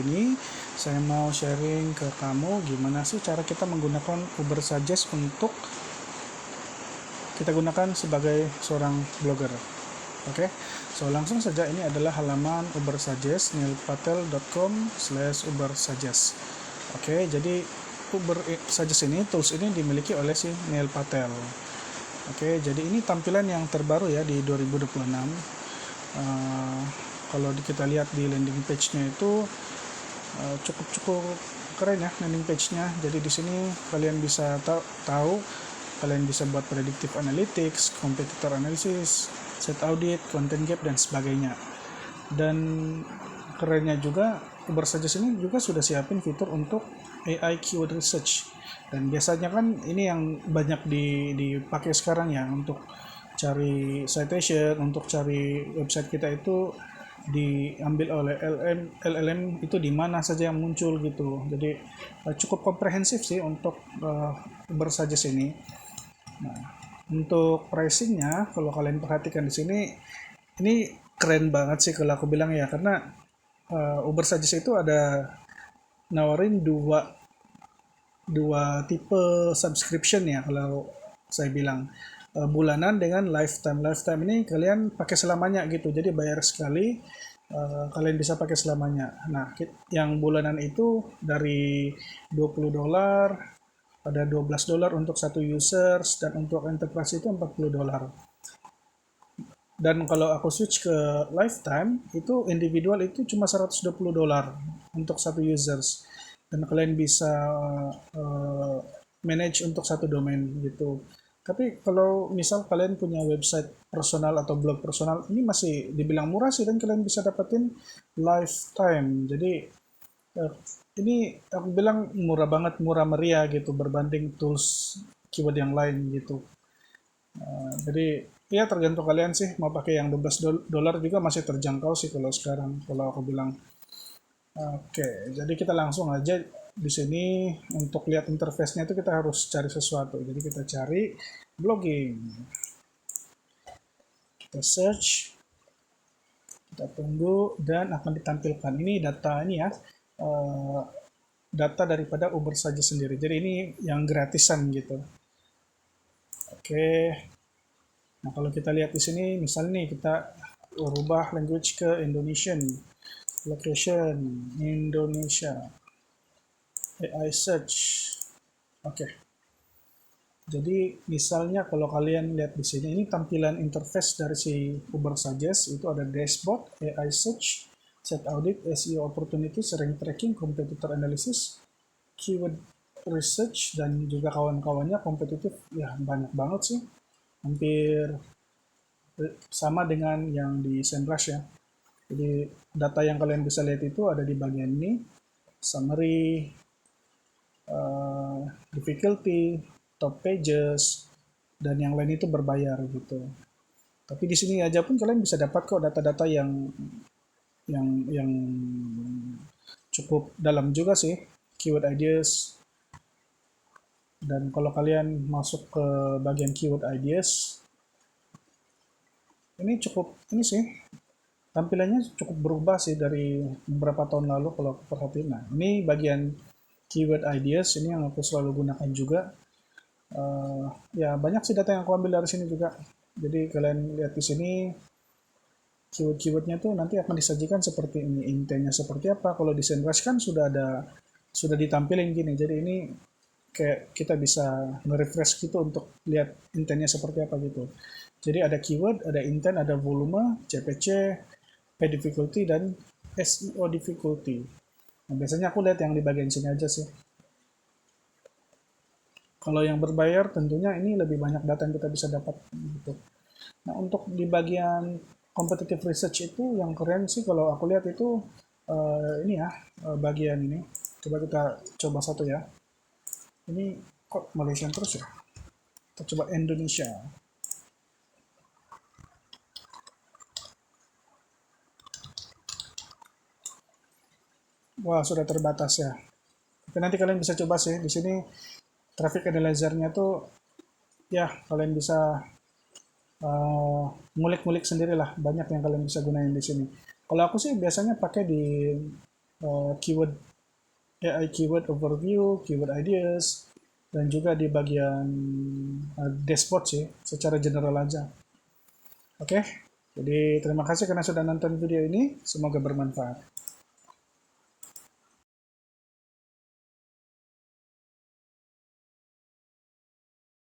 Ini saya mau sharing ke kamu gimana sih cara kita menggunakan Uber Suggest untuk kita gunakan sebagai seorang blogger. Oke, so langsung saja ini adalah halaman Uber Suggest neilpatel.com/ubersuggest. Oke, jadi Uber Suggest ini, tools ini dimiliki oleh si Neil Patel. Oke, jadi ini tampilan yang terbaru ya di 2026. Kalau kita lihat di landing page-nya itu cukup keren ya landing page-nya. Jadi di sini kalian bisa tahu kalian bisa buat predictive analytics, competitor analysis, set audit, content gap dan sebagainya. Dan kerennya juga Uber Suggest ini juga sudah siapin fitur untuk AI keyword research. Dan biasanya kan ini yang banyak dipakai sekarang ya untuk cari citation, untuk cari website kita itu diambil oleh LLM itu di mana saja yang muncul gitu. Jadi cukup komprehensif sih untuk Uber Suggest ini. Nah, untuk pricingnya kalau kalian perhatikan di sini ini keren banget sih kalau aku bilang ya, karena Uber Suggest itu ada nawarin dua tipe subscription ya kalau saya bilang. Bulanan dengan lifetime. Lifetime ini kalian pakai selamanya gitu, jadi bayar sekali kalian bisa pakai selamanya. Nah, yang bulanan itu dari $20, ada $12 untuk satu users, dan untuk enterprise itu $40. Dan kalau aku switch ke lifetime itu individual itu cuma $120 untuk satu users, dan kalian bisa manage untuk satu domain gitu. Tapi kalau misal kalian punya website personal atau blog personal, ini masih dibilang murah sih, dan kalian bisa dapetin lifetime. Jadi ini aku bilang murah banget, murah meriah gitu berbanding tools keyword yang lain gitu. Jadi ya tergantung kalian sih mau pakai yang $12 juga masih terjangkau sih kalau sekarang, kalau aku bilang. Oke, jadi kita langsung aja di sini untuk lihat interface-nya itu kita harus cari sesuatu. Jadi kita cari blogging. Kita search, kita tunggu dan akan ditampilkan. Ini data ini ya. Data daripada Uber saja sendiri. Jadi ini yang gratisan gitu. Oke. Nah, kalau kita lihat di sini misalnya nih kita rubah language ke Indonesian. Location Indonesia. AI search. Oke. Jadi misalnya kalau kalian lihat di sini, ini tampilan interface dari si Uber Suggest itu ada dashboard, AI search, set audit, SEO opportunities, rank tracking, competitor analysis, keyword research, dan juga kawan-kawannya kompetitif. Ya banyak banget sih, hampir sama dengan yang di SEMrush ya. Jadi data yang kalian bisa lihat itu ada di bagian ini, summary, difficulty, top pages, dan yang lain itu berbayar gitu. Tapi di sini aja pun kalian bisa dapat kok data-data yang cukup dalam juga sih, keyword ideas. Dan kalau kalian masuk ke bagian keyword ideas, ini ini sih tampilannya cukup berubah sih dari beberapa tahun lalu kalau aku perhatiin. Nah, ini bagian keyword ideas ini yang aku selalu gunakan juga. Ya banyak sih data yang aku ambil dari sini juga. Jadi kalian lihat di sini keyword-keywordnya tuh nanti akan disajikan seperti ini, intinya seperti apa. Kalau di SEMrush kan sudah ditampilin gini. Jadi ini kayak kita bisa nge-refresh gitu untuk lihat intinya seperti apa gitu. Jadi ada keyword, ada intent, ada volume, CPC, page difficulty, dan SEO difficulty. Nah, biasanya aku lihat yang di bagian sini aja sih. Kalau yang berbayar tentunya ini lebih banyak data yang kita bisa dapat gitu. Nah, untuk di bagian competitive research itu yang keren sih kalau aku lihat itu ini ya, bagian ini. Coba kita coba satu ya. Ini kok Malaysia terus ya? Kita coba Indonesia. Wah, sudah terbatas ya. Tapi nanti kalian bisa coba sih. Di sini traffic analyzer-nya tuh ya kalian bisa ngulik-ngulik sendiri lah. Banyak yang kalian bisa gunain di sini. Kalau aku sih biasanya pakai di keyword AI keyword overview, keyword ideas, dan juga di bagian dashboard sih, secara general aja. Oke, jadi terima kasih karena sudah nonton video ini, semoga bermanfaat.